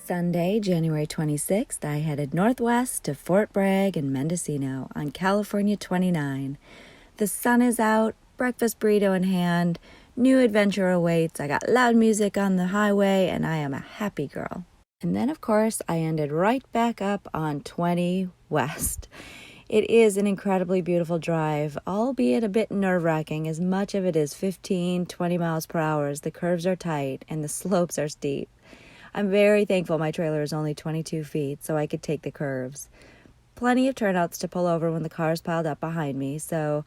Sunday, January 26th, I headed northwest to Fort Bragg and Mendocino on California 29. The sun is out, breakfast burrito in hand, new adventure awaits. I got loud music on the highway, and I am a happy girl. And then, of course, I ended right back up on 20 West. It is an incredibly beautiful drive, albeit a bit nerve-wracking, as much of it is 15, 20 miles per hour as the curves are tight and the slopes are steep. I'm very thankful my trailer is only 22 feet, so I could take the curves. Plenty of turnouts to pull over when the cars piled up behind me, so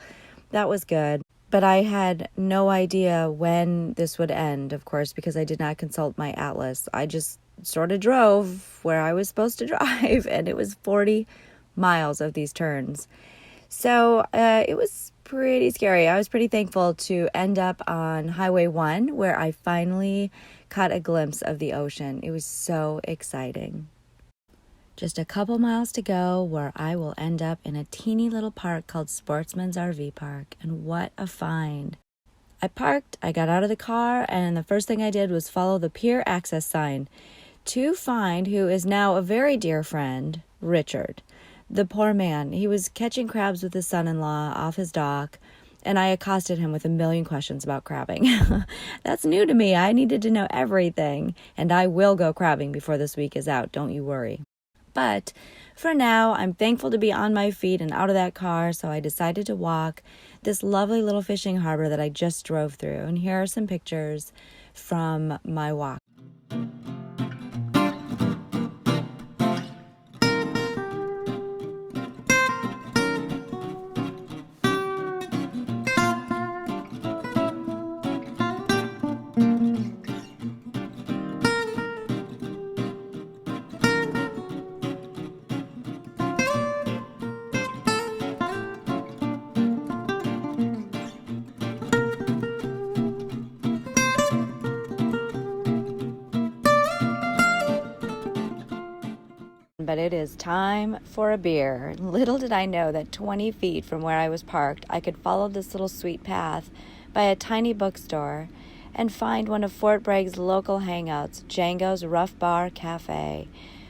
that was good. But I had no idea when this would end, of course, because I did not consult my atlas. I just sort of drove where I was supposed to drive, and it was 40 miles of these turns. So it was pretty scary. I was pretty thankful to end up on Highway 1, where I finally caught a glimpse of the ocean. It was so exciting. Just a couple miles to go where I will end up in a teeny little park called Sportsmen Rv Park, and what a find. I parked, I got out of the car, and the first thing I did was follow the pier access sign to find who is now a very dear friend, Richard. The poor man, he was catching crabs with his son-in-law off his dock, and I accosted him with a million questions about crabbing. That's new to me. I needed to know everything, and I will go crabbing before this week is out, don't you worry. But for now, I'm thankful to be on my feet and out of that car, so I decided to walk this lovely little fishing harbor that I just drove through. And here are some pictures from my walk. But it is time for a beer. Little did I know that 20 feet from where I was parked, I could follow this little sweet path by a tiny bookstore and find one of Fort Bragg's local hangouts, Django's Rough Bar Cafe,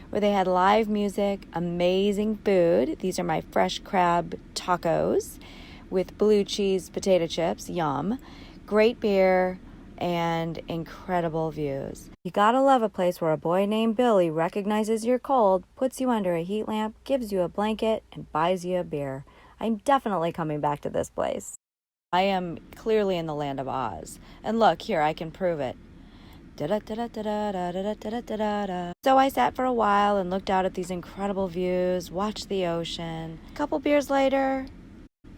where they had live music, amazing food. These are my fresh crab tacos with blue cheese potato chips, yum, great beer, and incredible views. You gotta love a place where a boy named Billy recognizes you're cold, puts you under a heat lamp, gives you a blanket, and buys you a beer. I'm definitely coming back to this place. I am clearly in the land of Oz. And look, here, I can prove it. So I sat for a while and looked out at these incredible views, watched the ocean. A couple beers later,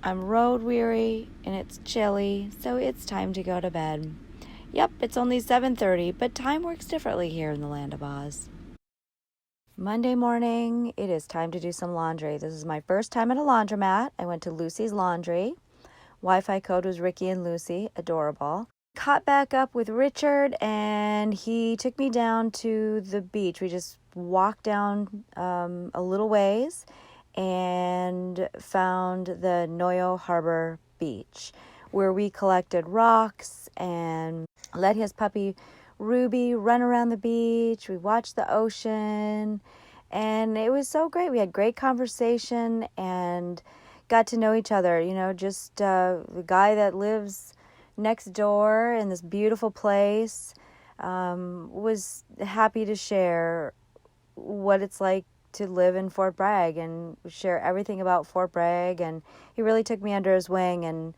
I'm road weary and it's chilly, so it's time to go to bed. Yep, it's only 7:30, but time works differently here in the land of Oz. Monday morning, it is time to do some laundry. This is my first time at a laundromat. I went to Lucy's Laundry. Wi-Fi code was Ricky and Lucy, adorable. Caught back up with Richard, and he took me down to the beach. We just walked down a little ways and found the Noyo Harbor beach, where we collected rocks and let his puppy Ruby run around the beach. We watched the ocean, and it was so great. We had great conversation and got to know each other. You know, just the guy that lives next door in this beautiful place was happy to share what it's like to live in Fort Bragg and share everything about Fort Bragg. And he really took me under his wing and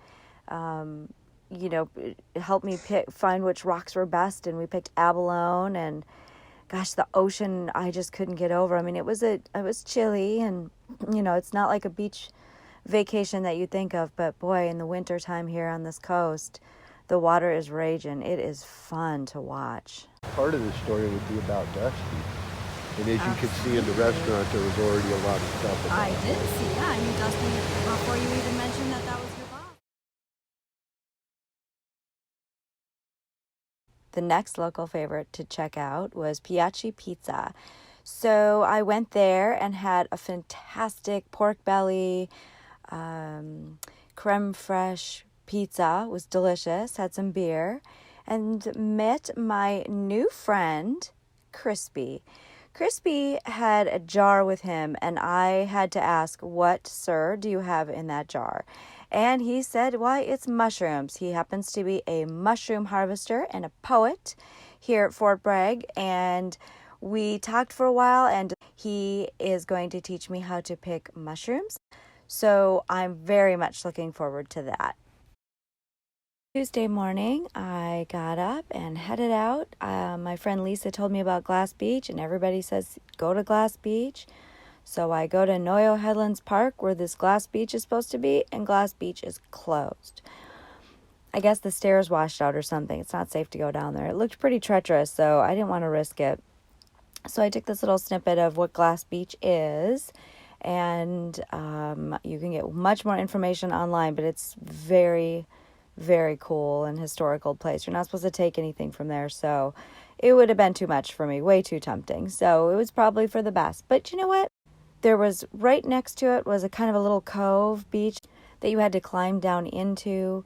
helped me find which rocks were best, and we picked abalone. And gosh, the ocean I just couldn't get over. I mean, it was chilly, and it's not like a beach vacation that you think of, but boy, in the winter time here on this coast, the water is raging. It is fun to watch. Part of the story would be about Dusty. And as you could see in the restaurant, there was already a lot of stuff about I did see that. I knew Dusty before you even mentioned that was your boss. The next local favorite to check out was Piache Pizza. So I went there and had a fantastic pork belly, creme fraiche pizza. It was delicious. Had some beer and met my new friend, Crispy. Crispy had a jar with him, and I had to ask, "What, sir, do you have in that jar?" And he said, "Why, it's mushrooms." He happens to be a mushroom harvester and a poet here at Fort Bragg, and we talked for a while, and he is going to teach me how to pick mushrooms. So I'm very much looking forward to that. Tuesday morning, I got up and headed out. My friend Lisa told me about Glass Beach, and everybody says go to Glass Beach. So I go to Noyo Park, where this Glass Beach is supposed to be, and Glass Beach is closed. I guess the stairs washed out or something. It's not safe to go down there. It looked pretty treacherous, so I didn't want to risk it. So I took this little snippet of what Glass Beach is, and you can get much more information online, but it's very, very cool and historical place. You're not supposed to take anything from there, so it would have been too much for me, way too tempting. So it was probably for the best. But you know what? There was, right next to it was a kind of a little cove beach that you had to climb down into,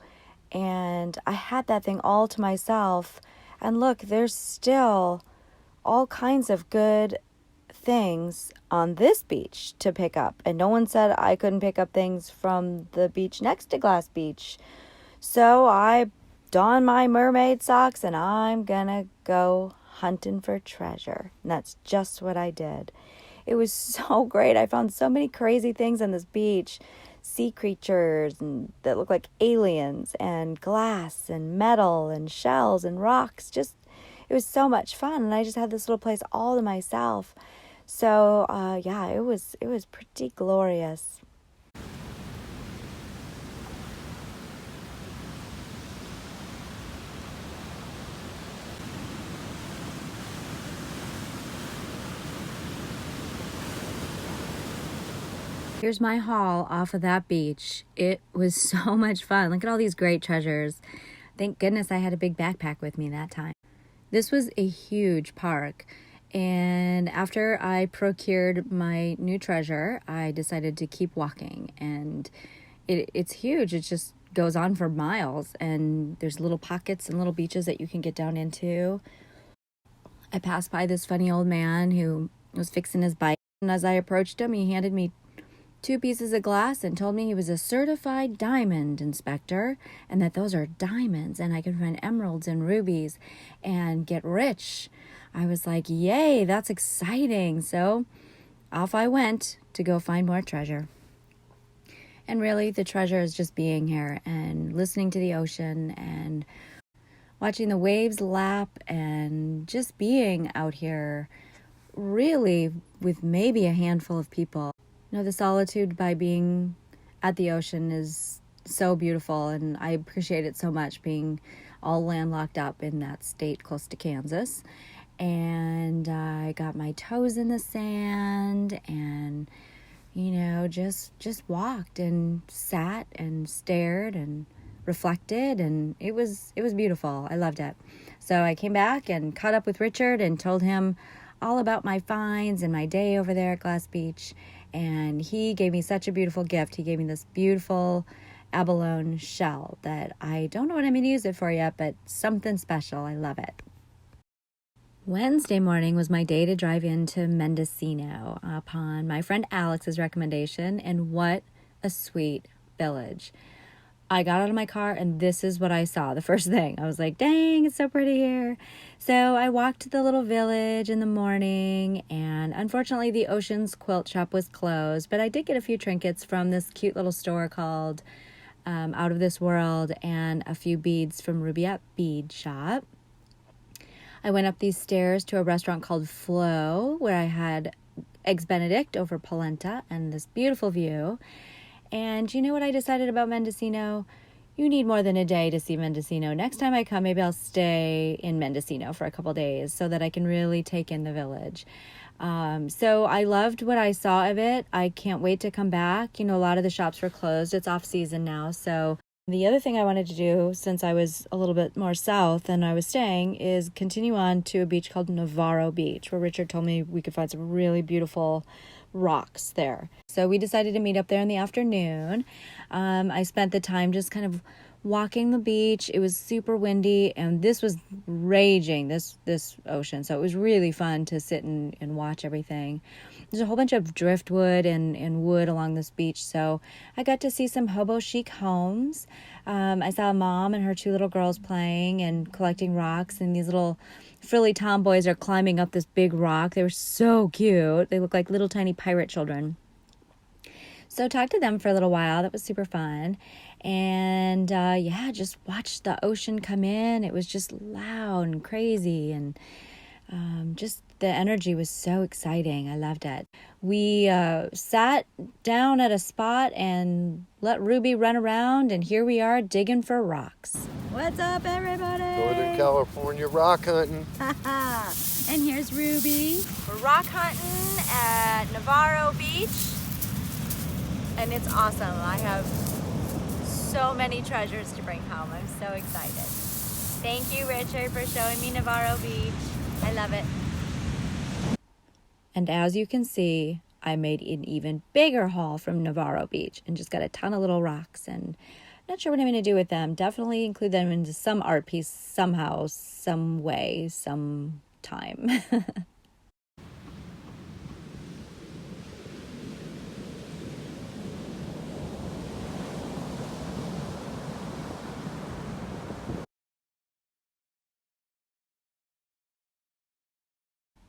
and I had that thing all to myself. And look, there's still all kinds of good things on this beach to pick up, and no one said I couldn't pick up things from the beach next to Glass Beach. So I donned my mermaid socks, and I'm gonna go hunting for treasure. And that's just what I did. It was so great. I found so many crazy things on this beach. Sea creatures and that look like aliens, and glass and metal and shells and rocks. Just, it was so much fun, and I just had this little place all to myself. So yeah, it was pretty glorious. Here's my haul off of that beach. It was so much fun. Look at all these great treasures. Thank goodness I had a big backpack with me that time. This was a huge park, and after I procured my new treasure, I decided to keep walking, and it's huge. It just goes on for miles, and there's little pockets and little beaches that you can get down into. I passed by this funny old man who was fixing his bike, and as I approached him, he handed me 2 pieces of glass and told me he was a certified diamond inspector, and that those are diamonds and I could find emeralds and rubies and get rich. I was like, yay, that's exciting. So off I went to go find more treasure. And really, the treasure is just being here and listening to the ocean and watching the waves lap and just being out here, really, with maybe a handful of people. You know, the solitude by being at the ocean is so beautiful, and I appreciate it so much, being all landlocked up in that state close to Kansas. And I got my toes in the sand and, you know, just walked and sat and stared and reflected, and it was beautiful. I loved it. So I came back and caught up with Richard and told him all about my finds and my day over there at Glass Beach. And he gave me such a beautiful gift. He gave me this beautiful abalone shell that I don't know what I'm going to use it for yet, but something special. I love it. Wednesday morning was my day to drive into Mendocino upon my friend Alex's recommendation, and what a sweet village. I got out of my car, and this is what I saw. The first thing, I was like, dang, it's so pretty here. So I walked to the little village in the morning, and unfortunately the Ocean's quilt shop was closed, but I did get a few trinkets from this cute little store called Out of This World, and a few beads from Rubiette Bead Shop. I went up these stairs to a restaurant called Flo, where I had Eggs Benedict over polenta and this beautiful view. And you know what I decided about Mendocino? You need more than a day to see Mendocino. Next time I come, maybe I'll stay in Mendocino for a couple days so that I can really take in the village. So I loved what I saw of it. I can't wait to come back. You know, a lot of the shops were closed. It's off season now. So the other thing I wanted to do, since I was a little bit more south than I was staying, is continue on to a beach called Navarro Beach, where Richard told me we could find some really beautiful rocks there. So we decided to meet up there in the afternoon. I spent the time just kind of walking the beach. It was super windy, and this was raging, this ocean. So it was really fun to sit and watch everything. There's a whole bunch of driftwood and wood along this beach, so I got to see some hobo chic homes. I saw a mom and her two little girls playing and collecting rocks, and these little frilly tomboys are climbing up this big rock. They were so cute. They look like little tiny pirate children. So I talked to them for a little while. That was super fun. And just watched the ocean come in. It was just loud and crazy, and just the energy was so exciting. I loved it. We sat down at a spot and let Ruby run around, and here we are digging for rocks. What's up, everybody? Northern California rock hunting. And here's Ruby. We're rock hunting at Navarro Beach, and it's awesome. I have so many treasures to bring home. I'm so excited. Thank you, Richard, for showing me Navarro Beach. I love it. And as you can see, I made an even bigger haul from Navarro Beach and just got a ton of little rocks, and not sure what I'm going to do with them. Definitely include them into some art piece somehow, some way, some time.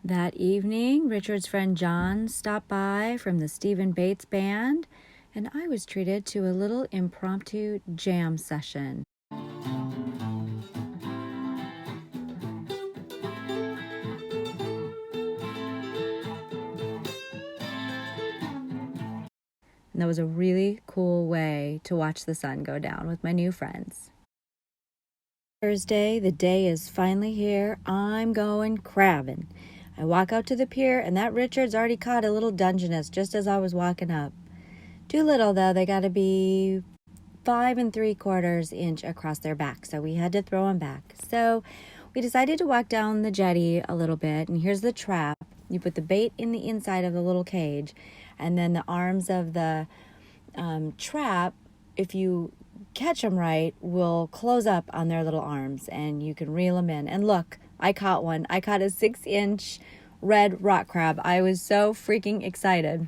That evening, Richard's friend John stopped by from the Stephen Bates Band, and I was treated to a little impromptu jam session. And that was a really cool way to watch the sun go down with my new friends. Thursday, the day is finally here. I'm going crabbing. I walk out to the pier, and that Richard's already caught a little Dungeness just as I was walking up. Too little, though. They got to be 5 3/4 inch across their back, so we had to throw them back. So we decided to walk down the jetty a little bit, and here's the trap. You put the bait in the inside of the little cage, and then the arms of the trap, if you catch them right, will close up on their little arms, and you can reel them in. And look, I caught one. I caught a 6-inch red rock crab. I was so freaking excited.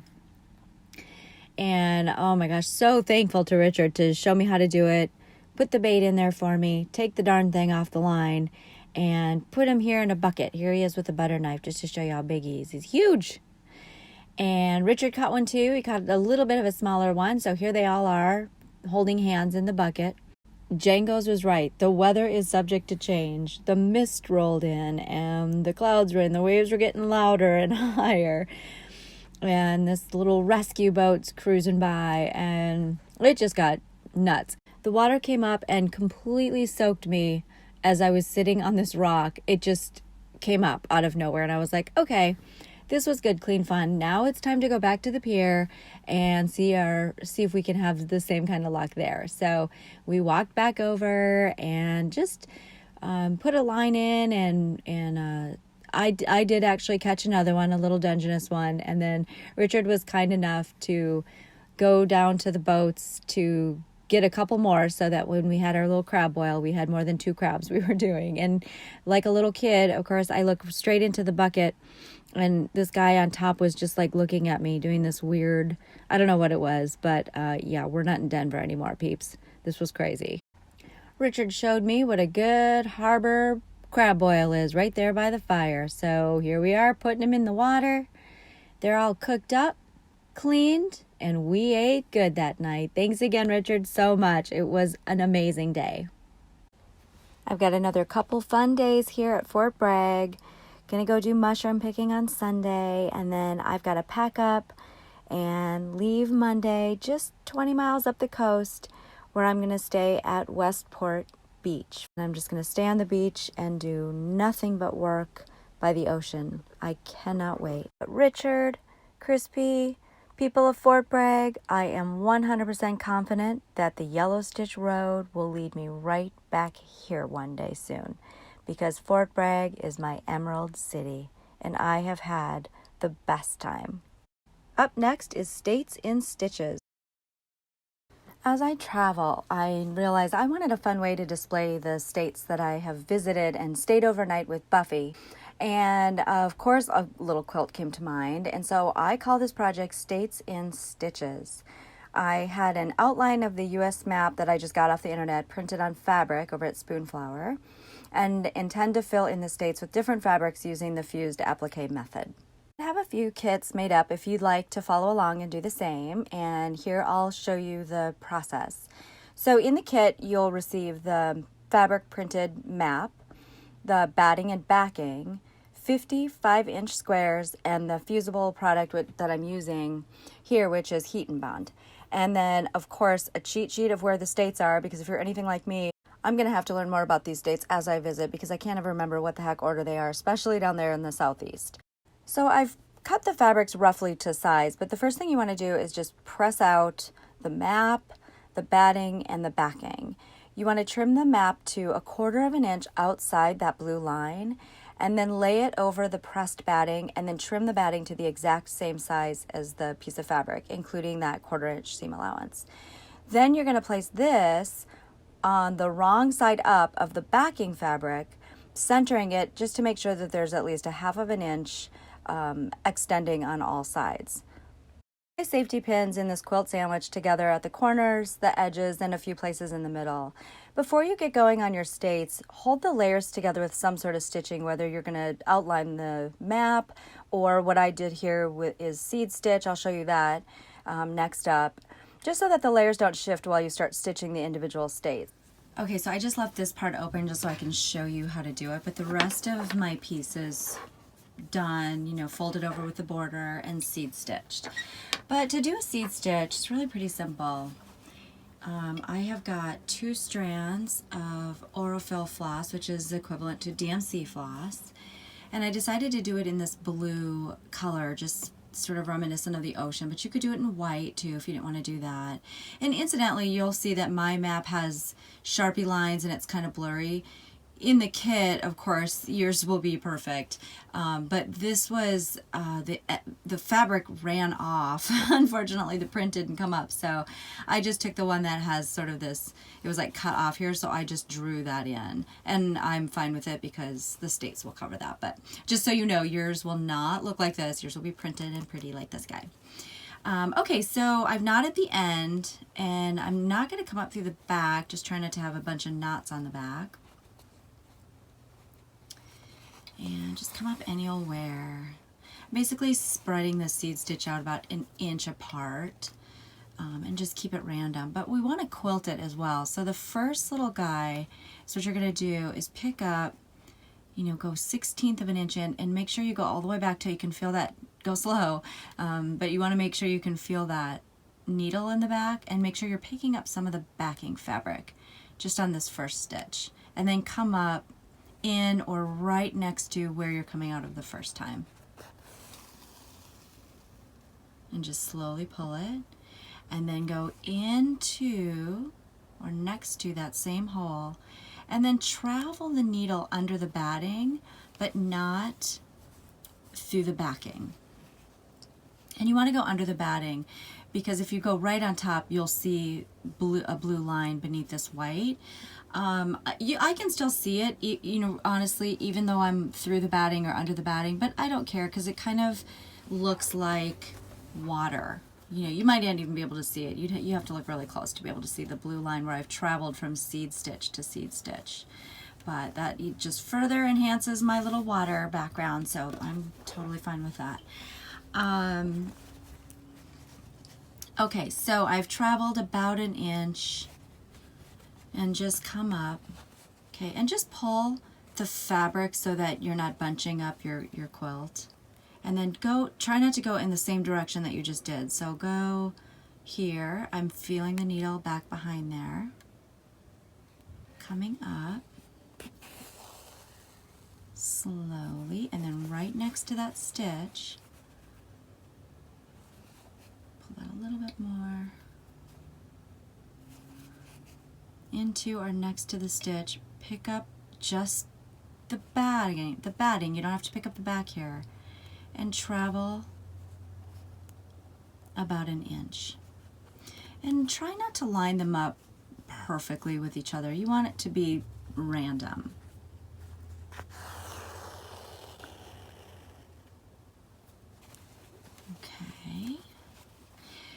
And oh my gosh, so thankful to Richard to show me how to do it, put the bait in there for me, take the darn thing off the line, and put him here in a bucket. Here he is with a butter knife, just to show you how big he is. He's huge. And Richard caught one too. He caught a little bit of a smaller one. So here they all are, holding hands in the bucket. Jangos was right. The weather is subject to change. The mist rolled in, and the clouds were in. The waves were getting louder and higher. And this little rescue boat's cruising by, and it just got nuts. The water came up and completely soaked me as I was sitting on this rock. It just came up out of nowhere, and I was like, okay, this was good, clean fun. Now it's time to go back to the pier and see if we can have the same kind of luck there. So we walked back over and just put a line in, and I did actually catch another one, a little Dungeness one, and then Richard was kind enough to go down to the boats to get a couple more, so that when we had our little crab boil, we had more than 2 crabs we were doing. And like a little kid, of course, I looked straight into the bucket, and this guy on top was just like looking at me, doing this weird, I don't know what it was, but yeah, we're not in Denver anymore, peeps. This was crazy. Richard showed me what a good harbor crab boil is right there by the fire. So here we are, putting them in the water. They're all cooked up, cleaned, and we ate good that night. Thanks again, Richard, so much. It was an amazing day. I've got another couple fun days here at Fort Bragg. Gonna go do mushroom picking on Sunday, and then I've got to pack up and leave Monday, just 20 miles up the coast, where I'm gonna stay at Westport Beach. And I'm just gonna stay on the beach and do nothing but work by the ocean. I cannot wait. But Richard, Crispy, people of Fort Bragg, I am 100% confident that the Yellow Stitch Road will lead me right back here one day soon, because Fort Bragg is my Emerald City, and I have had the best time. Up next is States in Stitches. As I travel, I realized I wanted a fun way to display the states that I have visited and stayed overnight with Buffy. And of course, a little quilt came to mind. And so I call this project States in Stitches. I had an outline of the US map that I just got off the internet printed on fabric over at Spoonflower and intend to fill in the states with different fabrics using the fused applique method. I have a few kits made up if you'd like to follow along and do the same, and here I'll show you the process. So in the kit, you'll receive the fabric printed map, the batting and backing, 50 5-inch squares, and the fusible product that I'm using here, which is heat and bond. And then, of course, a cheat sheet of where the states are, because if you're anything like me, I'm going to have to learn more about these states as I visit because I can't ever remember what the heck order they are, especially down there in the southeast. So I've cut the fabrics roughly to size, but the first thing you want to do is just press out the map, the batting, and the backing. You want to trim the map to 1/4 of an inch outside that blue line, and then lay it over the pressed batting, and then trim the batting to the exact same size as the piece of fabric, including that 1/4 inch seam allowance. Then you're going to place this on the wrong side up of the backing fabric, centering it just to make sure that there's at least 1/2 of an inch extending on all sides. Safety pins in this quilt sandwich together at the corners, the edges, and a few places in the middle. Before you get going on your states, hold the layers together with some sort of stitching, whether you're going to outline the map or what I did here is seed stitch. I'll show you that next up, just so that the layers don't shift while you start stitching the individual states. Okay, so I just left this part open just so I can show you how to do it, but the rest of my pieces done, folded over with the border and seed stitched. But to do a seed stitch, it's really pretty simple. I have got 2 strands of Aurifil floss, which is equivalent to DMC floss, and I decided to do it in this blue color, just sort of reminiscent of the ocean, but you could do it in white too if you didn't want to do that. And incidentally, you'll see that my map has Sharpie lines and it's kind of blurry. In the kit, of course, yours will be perfect, but this was, the fabric ran off. Unfortunately, the print didn't come up, so I just took the one that has sort of this, it was like cut off here, so I just drew that in, and I'm fine with it because the states will cover that, but just so you know, yours will not look like this. Yours will be printed and pretty like this guy. Okay, so I've knotted the end, and I'm not going to come up through the back, just trying not to have a bunch of knots on the back. And just come up any old where. Basically spreading the seed stitch out about 1 inch apart, and just keep it random. But we want to quilt it as well. So the first little guy, so what you're going to do is pick up, go 1/16 of an inch in, and make sure you go all the way back till you can feel that, go slow, but you want to make sure you can feel that needle in the back, and make sure you're picking up some of the backing fabric just on this first stitch, and then come up in or right next to where you're coming out of the first time. And just slowly pull it, and then go into or next to that same hole, and then travel the needle under the batting, but not through the backing. And you want to go under the batting because if you go right on top, you'll see a blue line beneath this white. I can still see it, honestly, even though I'm through the batting or under the batting, but I don't care because it kind of looks like water. You might not even be able to see it. You have to look really close to be able to see the blue line where I've traveled from seed stitch to seed stitch. But that just further enhances my little water background, so I'm totally fine with that. Okay, so I've traveled about 1 inch and just come up, okay, and just pull the fabric so that you're not bunching up your quilt. And then try not to go in the same direction that you just did. So go here, I'm feeling the needle back behind there, coming up slowly, and then right next to that stitch, pull that a little bit more, into or next to the stitch, pick up just the batting, you don't have to pick up the back here, and travel about 1 inch. And try not to line them up perfectly with each other. You want it to be random. Okay.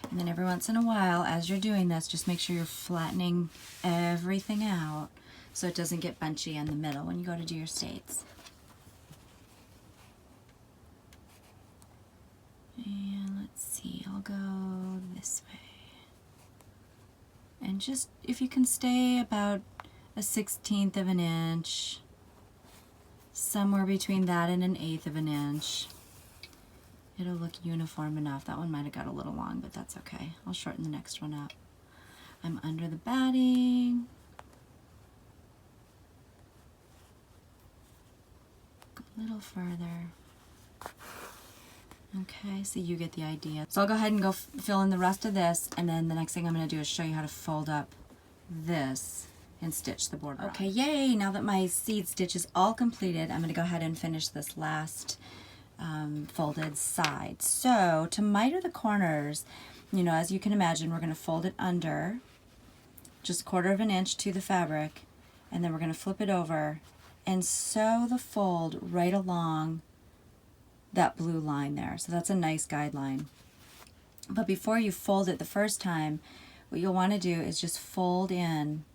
And then every once in a while, as you're doing this, just make sure you're flattening everything out so it doesn't get bunchy in the middle when you go to do your states. And let's see, I'll go this way. And just, if you can stay about a 1/16 of an inch, somewhere between that and an 1/8 of an inch, it'll look uniform enough. That one might have got a little long, but that's okay. I'll shorten the next one up. I'm under the batting. Go a little further. Okay, so you get the idea. So I'll go ahead and go fill in the rest of this, and then the next thing I'm going to do is show you how to fold up this and stitch the border. Okay, yay! Now that my seed stitch is all completed, I'm going to go ahead and finish this last folded side. So to miter the corners, you know, as you can imagine, we're going to fold it under just 1/4 of an inch to the fabric, and then we're going to flip it over and sew the fold right along that blue line there. So that's a nice guideline. But before you fold it the first time, what you'll want to do is just fold in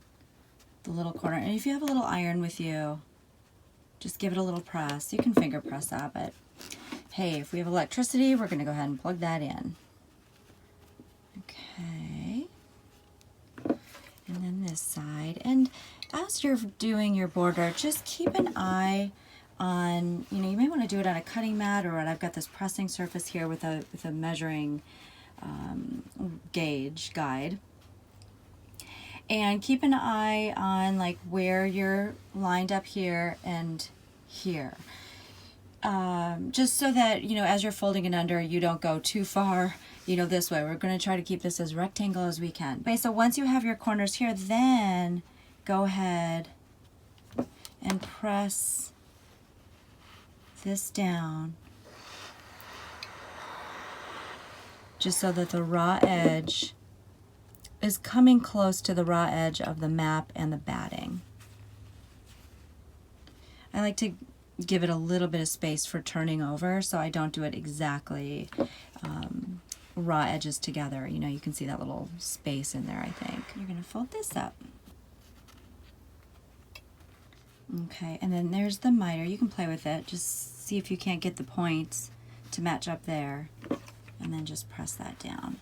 the little corner. And if you have a little iron with you, just give it a little press. You can finger press that, but hey, if we have electricity, we're going to go ahead and plug that in. Okay. And then this side. And as you're doing your border, just keep an eye on, you know, you may want to do it on a cutting mat, or I've got this pressing surface here with a measuring gauge guide. And keep an eye on like where you're lined up here and here. Just so that, you know, as you're folding it under, you don't go too far, you know, this way. We're going to try to keep this as rectangle as we can. Okay, so once you have your corners here, then go ahead and press this down just so that the raw edge is coming close to the raw edge of the map and the batting. I like to give it a little bit of space for turning over, so I don't do it exactly raw edges together. You know, you can see that little space in there, I think. You're going to fold this up. Okay, and then there's the miter. You can play with it. Just see if you can't get the points to match up there, and then just press that down.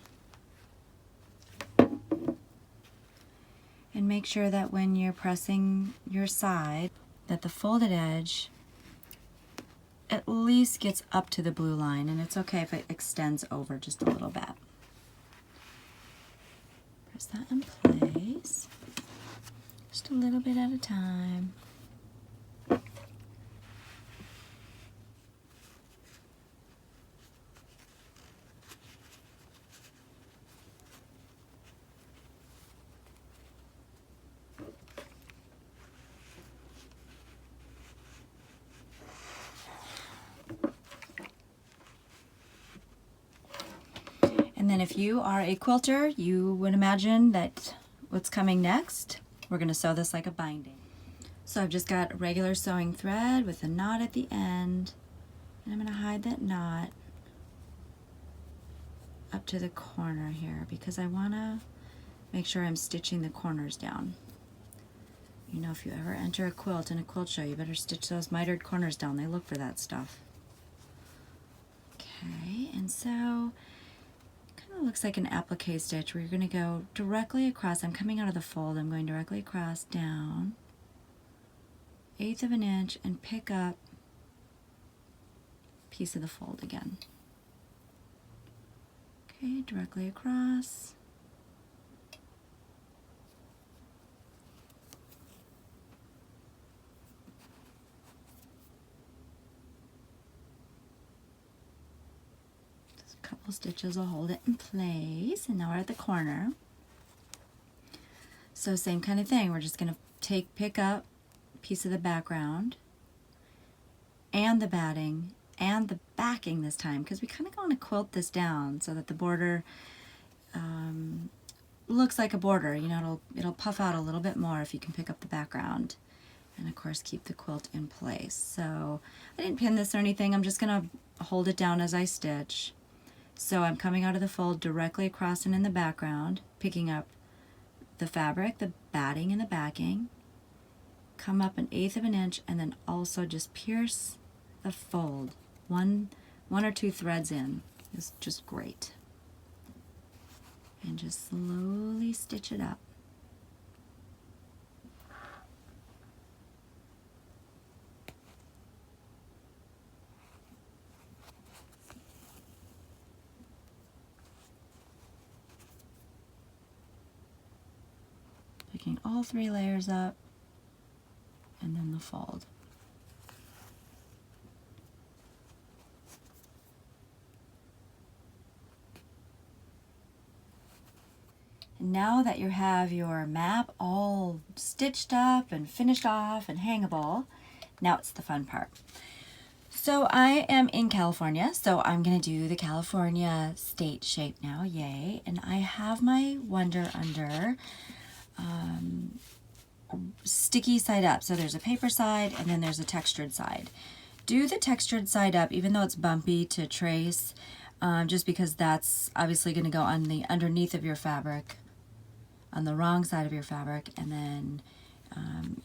And make sure that when you're pressing your side, that the folded edge at least gets up to the blue line, and it's okay if it extends over just a little bit. Press that in place, just a little bit at a time. And then if you are a quilter, you would imagine that what's coming next, we're going to sew this like a binding. So I've just got a regular sewing thread with a knot at the end, and I'm going to hide that knot up to the corner here because I want to make sure I'm stitching the corners down. You know, if you ever enter a quilt in a quilt show, you better stitch those mitered corners down. They look for that stuff. Okay, and so looks like an applique stitch where you're going to go directly across. I'm coming out of the fold. I'm going directly across, down 1/8 of an inch, and pick up a piece of the fold again. Okay, directly across. Couple stitches will hold it in place, and now we're at the corner. So same kind of thing, we're just going to pick up a piece of the background and the batting and the backing this time, because we kind of want to quilt this down so that the border looks like a border. You know, it'll puff out a little bit more if you can pick up the background. And of course keep the quilt in place. So I didn't pin this or anything. I'm just gonna hold it down as I stitch. So I'm coming out of the fold directly across and in the background, picking up the fabric, the batting and the backing, come up 1/8 of an inch, and then also just pierce the fold. One or two threads in is just great. And just slowly stitch it up. Picking all 3 layers up, and then the fold. And now that you have your map all stitched up and finished off and hangable, now it's the fun part. So I am in California, so I'm gonna do the California state shape now, yay. And I have my Wonder Under sticky side up. So there's a paper side and then there's a textured side. Do the textured side up, even though it's bumpy to trace, just because that's obviously going to go on the underneath of your fabric, on the wrong side of your fabric, and then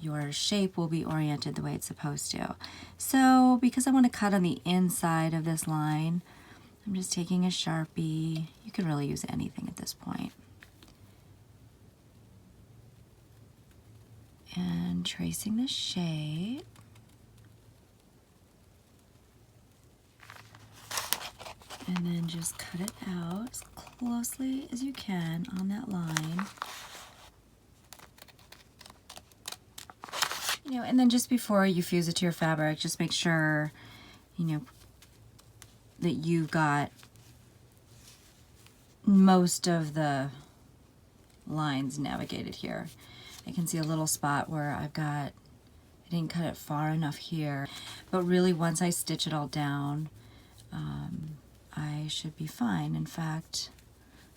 your shape will be oriented the way it's supposed to. So because I want to cut on the inside of this line, I'm just taking a Sharpie. You can really use anything at this point. And tracing the shape. And then just cut it out as closely as you can on that line. You know, and then just before you fuse it to your fabric, just make sure, you know, that you've got most of the lines navigated here. I can see a little spot where I didn't cut it far enough here, but really once I stitch it all down, I should be fine. In fact,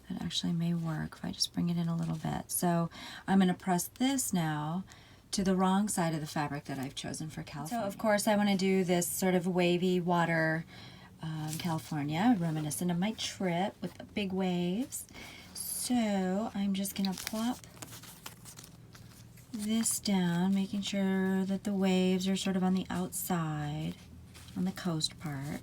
that actually may work if I just bring it in a little bit. So I'm going to press this now to the wrong side of the fabric that I've chosen for California. So of course I want to do this sort of wavy water California, reminiscent of my trip with the big waves. So I'm just going to plop this down, making sure that the waves are sort of on the outside, on the coast part.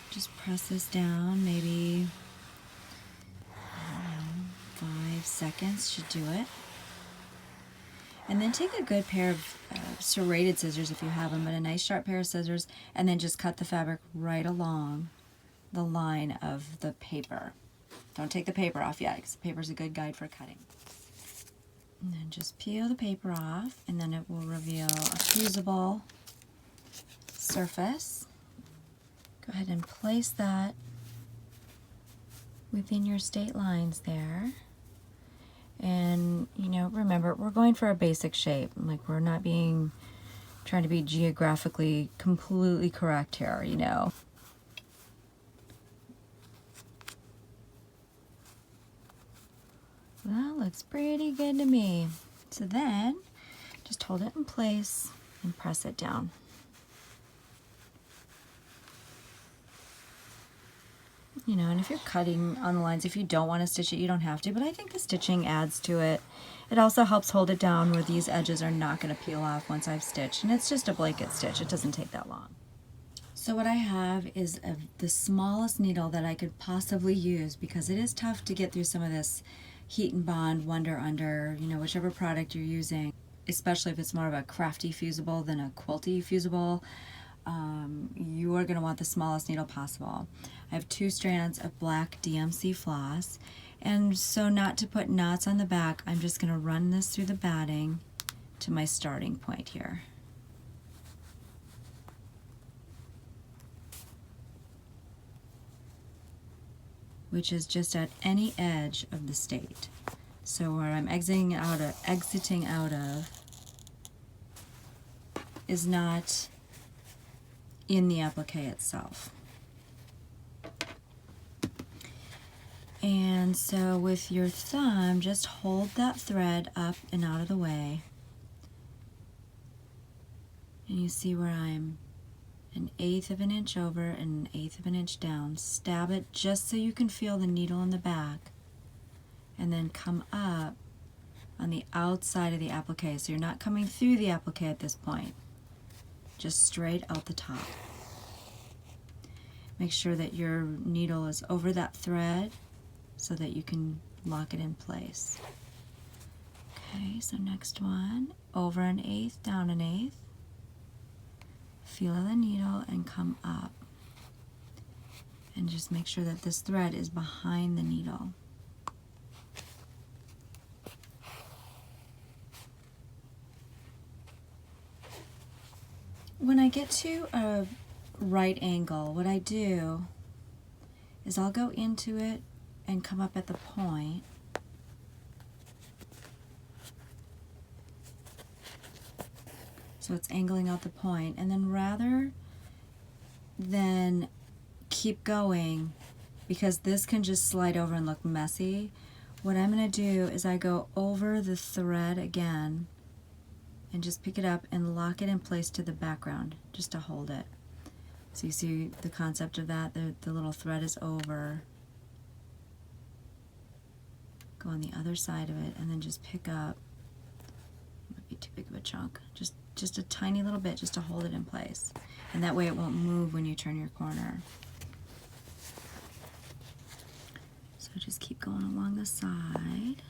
Just press this down, maybe, I don't know, 5 seconds should do it. And then take a good pair of serrated scissors if you have them, but a nice sharp pair of scissors, and then just cut the fabric right along the line of the paper. Don't take the paper off yet, because the paper is a good guide for cutting. And then just peel the paper off, and then it will reveal a fusible surface. Go ahead and place that within your state lines there. And, you know, remember, we're going for a basic shape. Like, we're not trying to be geographically completely correct here, you know. That looks pretty good to me. So then, just hold it in place and press it down. You know, and if you're cutting on the lines, if you don't want to stitch it, you don't have to, but I think the stitching adds to it. It also helps hold it down where these edges are not going to peel off once I've stitched, and it's just a blanket stitch. It doesn't take that long. So what I have is the smallest needle that I could possibly use, because it is tough to get through some of this heat and bond, Wonder Under, you know, whichever product you're using, especially if it's more of a crafty fusible than a quilty fusible. You are going to want the smallest needle possible. I have 2 strands of black DMC floss, and so not to put knots on the back, I'm just going to run this through the batting to my starting point here. Which is just at any edge of the state. So where I'm exiting out of is not in the applique itself. And so with your thumb, just hold that thread up and out of the way. And you see where I'm 1/8 of an inch over and 1/8 of an inch down. Stab it just so you can feel the needle in the back. And then come up on the outside of the applique. So you're not coming through the applique at this point. Just straight out the top. Make sure that your needle is over that thread so that you can lock it in place. Okay, so next one, over 1/8, down 1/8. Feel the needle and come up. And just make sure that this thread is behind the needle. When I get to a right angle, what I do is I'll go into it and come up at the point. So it's angling out the point, and then rather than keep going, because this can just slide over and look messy, what I'm going to do is I go over the thread again and just pick it up and lock it in place to the background just to hold it. So you see the concept of that, the little thread is over. Go on the other side of it and then just pick up, might be too big of a chunk, just a tiny little bit just to hold it in place. And that way it won't move when you turn your corner. So just keep going along the side.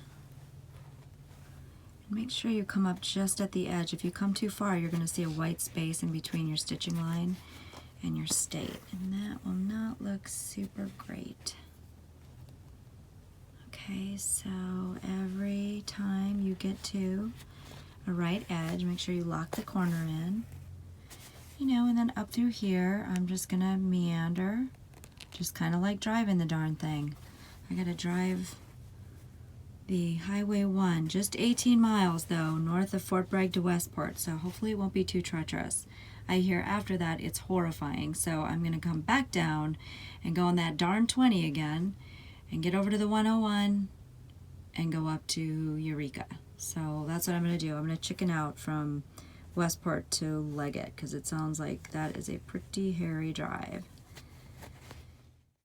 And make sure you come up just at the edge. If you come too far, you're going to see a white space in between your stitching line and your stake. And that will not look super great. Okay, so every time you get to a right edge, make sure you lock the corner in. You know, and then up through here, I'm just gonna meander, just kind of like driving the darn thing. I gotta drive the Highway 1, just 18 miles though, north of Fort Bragg to Westport, so hopefully it won't be too treacherous. I hear after that it's horrifying, so I'm gonna come back down and go on that darn 20 again and get over to the 101 and go up to Eureka. So that's what I'm going to do. I'm going to chicken out from Westport to Leggett because it sounds like that is a pretty hairy drive.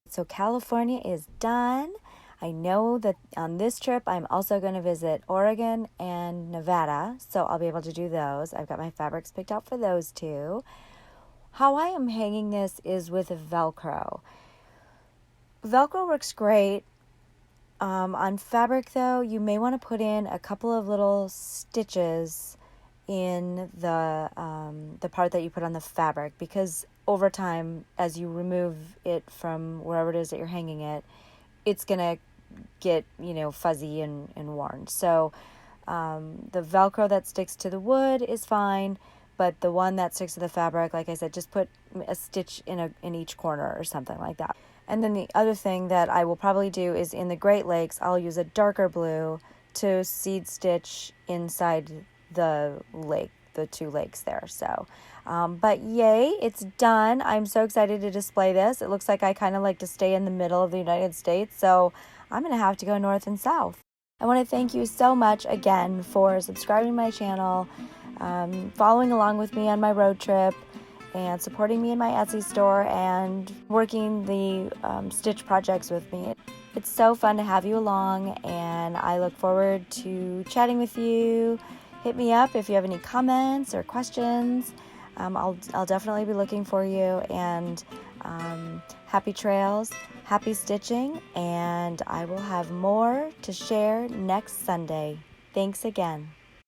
So California is done. I know that on this trip I'm also going to visit Oregon and Nevada, so I'll be able to do those. I've got my fabrics picked out for those two. How I am hanging this is with Velcro. Velcro works great. On fabric though, you may want to put in a couple of little stitches in the part that you put on the fabric, because over time, as you remove it from wherever it is that you're hanging it, it's gonna get, you know, fuzzy and worn. So the Velcro that sticks to the wood is fine, but the one that sticks to the fabric, like I said, just put a stitch in each corner or something like that. And then the other thing that I will probably do is in the Great Lakes, I'll use a darker blue to seed stitch inside the lake, the two lakes there. So, but yay, it's done. I'm so excited to display this. It looks like I kind of like to stay in the middle of the United States, so I'm going to have to go north and south. I want to thank you so much again for subscribing to my channel, following along with me on my road trip, and supporting me in my Etsy store and working the stitch projects with me. It's so fun to have you along, and I look forward to chatting with you. Hit me up if you have any comments or questions. I'll definitely be looking for you, and happy trails, happy stitching, and I will have more to share next Sunday. Thanks again.